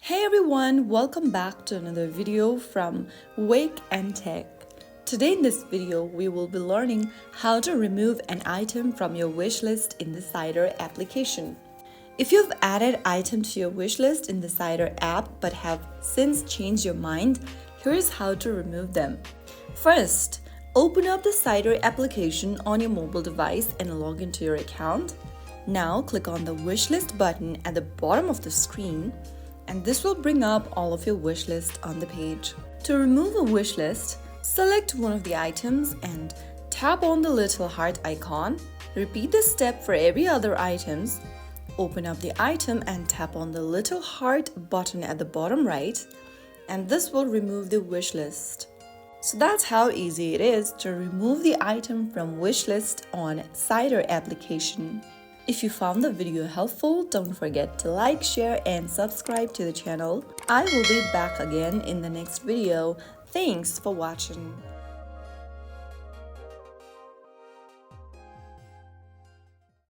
Hey everyone, welcome back to another video from Wake&Tech. Today in this video, we will be learning how to remove an item from your wish list in the Cider application. If you've added items to your wish list in the Cider app but have since changed your mind, here's how to remove them. First, open up the Cider application on your mobile device and log into your account. Now click on the Wishlist button at the bottom of the screen, and this will bring up all of your wish list on the page. To remove a wish list, select one of the items and tap on the little heart icon. Repeat this step for every other items. Open up the item and tap on the little heart button at the bottom right, and this will remove the wish list. So that's how easy it is to remove the item from wish list on Cider application. If you found the video helpful, don't forget to like, share, and subscribe to the channel. I will be back again in the next video. Thanks for watching.